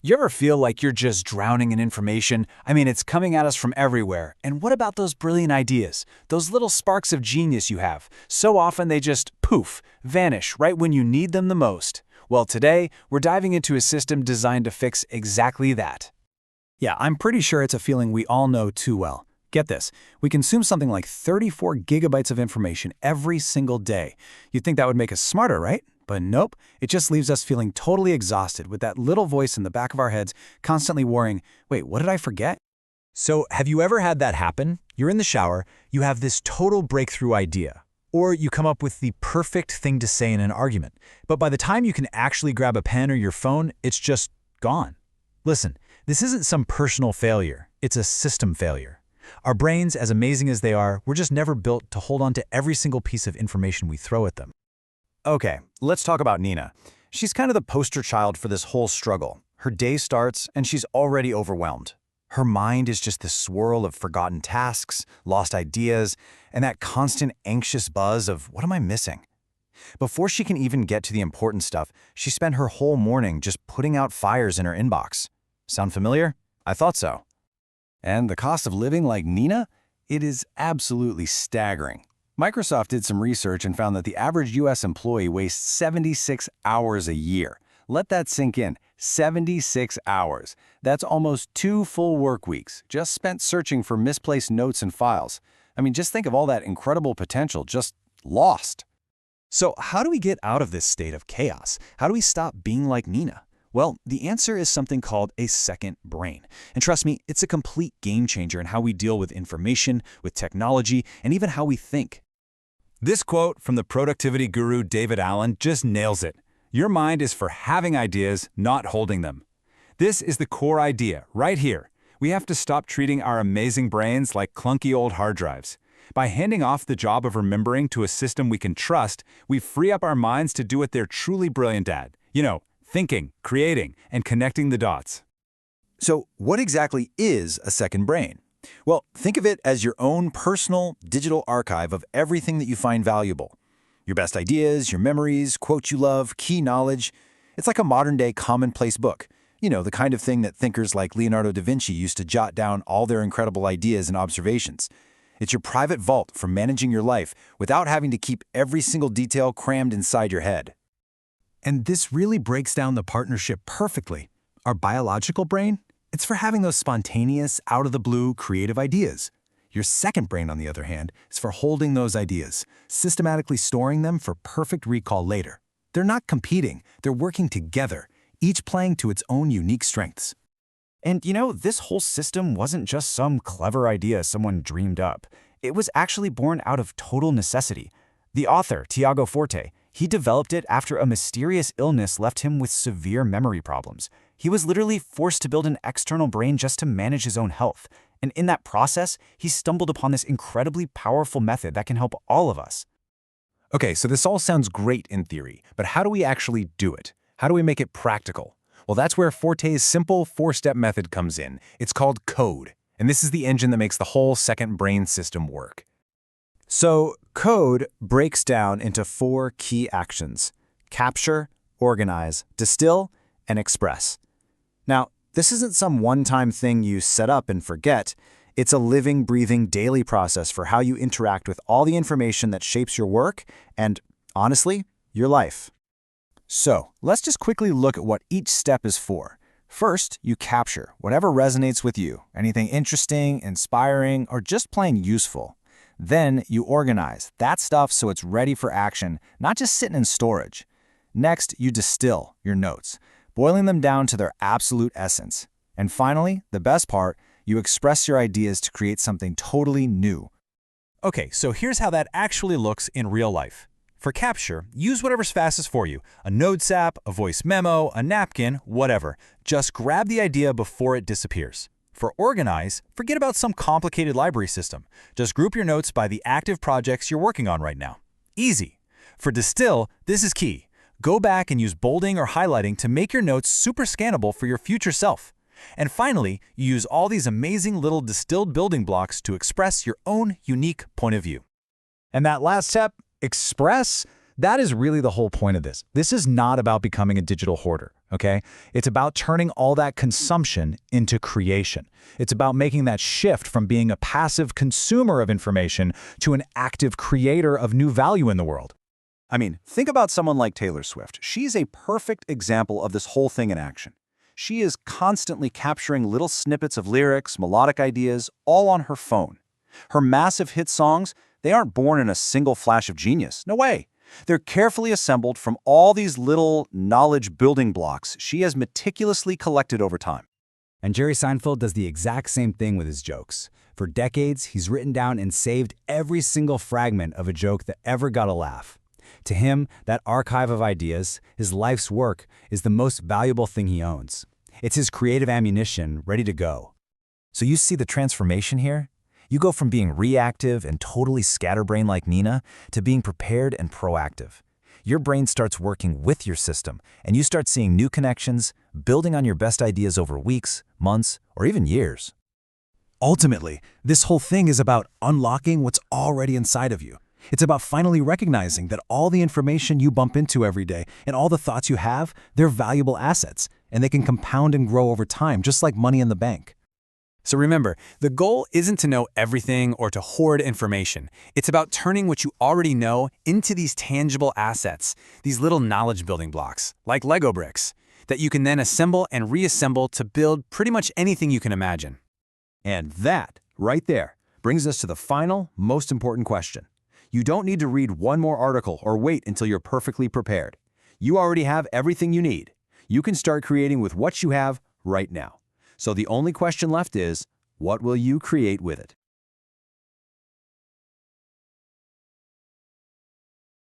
You ever feel like you're just drowning in information? I mean, it's coming at us from everywhere. And what about those brilliant ideas? Those little sparks of genius you have? So often they just poof, vanish right when you need them the most. Well, today, we're diving into a system designed to fix exactly that. Yeah, I'm pretty sure it's a feeling we all know too well. Get this, we consume something like 34 gigabytes of information every single day. You'd think that would make us smarter, right? But nope, it just leaves us feeling totally exhausted with that little voice in the back of our heads constantly worrying, wait, what did I forget? So have you ever had that happen? You're in the shower, you have this total breakthrough idea, or you come up with the perfect thing to say in an argument, but by the time you can actually grab a pen or your phone, it's just gone. Listen, this isn't some personal failure, it's a system failure. Our brains, as amazing as they are, were just never built to hold on to every single piece of information we throw at them. Okay, let's talk about Nina. She's kind of the poster child for this whole struggle. Her day starts, and she's already overwhelmed. Her mind is just this swirl of forgotten tasks, lost ideas, and that constant anxious buzz of, what am I missing? Before she can even get to the important stuff, she spent her whole morning just putting out fires in her inbox. Sound familiar? I thought so. And the cost of living like Nina? It is absolutely staggering. Microsoft did some research and found that the average US employee wastes 76 hours a year. Let that sink in. 76 hours. That's almost 2 full work weeks just spent searching for misplaced notes and files. I mean, just think of all that incredible potential just lost. So how do we get out of this state of chaos? How do we stop being like Nina? Well, the answer is something called a second brain. And trust me, it's a complete game changer in how we deal with information, with technology, and even how we think. This quote from the productivity guru David Allen just nails it. Your mind is for having ideas, not holding them. This is the core idea right here. We have to stop treating our amazing brains like clunky old hard drives. By handing off the job of remembering to a system we can trust, we free up our minds to do what they're truly brilliant at. Thinking, creating, and connecting the dots. So what exactly is a second brain? Well, think of it as your own personal digital archive of everything that you find valuable. Your best ideas, your memories, quotes you love, key knowledge. It's like a modern-day commonplace book. The kind of thing that thinkers like Leonardo da Vinci used to jot down all their incredible ideas and observations. It's your private vault for managing your life without having to keep every single detail crammed inside your head. And this really breaks down the partnership perfectly. Our biological brain, it's for having those spontaneous, out-of-the-blue, creative ideas. Your second brain, on the other hand, is for holding those ideas, systematically storing them for perfect recall later. They're not competing, they're working together, each playing to its own unique strengths. And this whole system wasn't just some clever idea someone dreamed up. It was actually born out of total necessity. The author, Tiago Forte, he developed it after a mysterious illness left him with severe memory problems. He was literally forced to build an external brain just to manage his own health. And in that process, he stumbled upon this incredibly powerful method that can help all of us. Okay, so this all sounds great in theory, but how do we actually do it? How do we make it practical? Well, that's where Forte's simple 4-step method comes in. It's called code, and this is the engine that makes the whole second brain system work. So, code breaks down into 4 key actions: capture, organize, distill, and express. Now, this isn't some one-time thing you set up and forget. It's a living, breathing, daily process for how you interact with all the information that shapes your work and, honestly, your life. So, let's just quickly look at what each step is for. First, you capture whatever resonates with you, anything interesting, inspiring, or just plain useful. Then you organize that stuff so it's ready for action, not just sitting in storage. Next, you distill your notes, boiling them down to their absolute essence. And finally, the best part, you express your ideas to create something totally new. Okay, so here's how that actually looks in real life. For capture, use whatever's fastest for you. A notes app, a voice memo, a napkin, whatever. Just grab the idea before it disappears. For organize, forget about some complicated library system. Just group your notes by the active projects you're working on right now. Easy. For distill, this is key. Go back and use bolding or highlighting to make your notes super scannable for your future self. And finally, you use all these amazing little distilled building blocks to express your own unique point of view. And that last step, express, That is really the whole point of this. This is not about becoming a digital hoarder, okay? It's about turning all that consumption into creation. It's about making that shift from being a passive consumer of information to an active creator of new value in the world. I mean, think about someone like Taylor Swift. She's a perfect example of this whole thing in action. She is constantly capturing little snippets of lyrics, melodic ideas, all on her phone. Her massive hit songs, they aren't born in a single flash of genius. No way. They're carefully assembled from all these little knowledge building blocks she has meticulously collected over time. And Jerry Seinfeld does the exact same thing with his jokes. For decades, he's written down and saved every single fragment of a joke that ever got a laugh. To him, that archive of ideas, his life's work, is the most valuable thing he owns. It's his creative ammunition ready to go. So you see the transformation here? You go from being reactive and totally scatterbrained like Nina to being prepared and proactive. Your brain starts working with your system, and you start seeing new connections, building on your best ideas over weeks, months, or even years. Ultimately, this whole thing is about unlocking what's already inside of you. It's about finally recognizing that all the information you bump into every day and all the thoughts you have, they're valuable assets, and they can compound and grow over time, just like money in the bank. So remember, the goal isn't to know everything or to hoard information. It's about turning what you already know into these tangible assets, these little knowledge building blocks, like Lego bricks, that you can then assemble and reassemble to build pretty much anything you can imagine. And that, right there, brings us to the final, most important question. You don't need to read one more article or wait until you're perfectly prepared. You already have everything you need. You can start creating with what you have right now. So the only question left is, what will you create with it?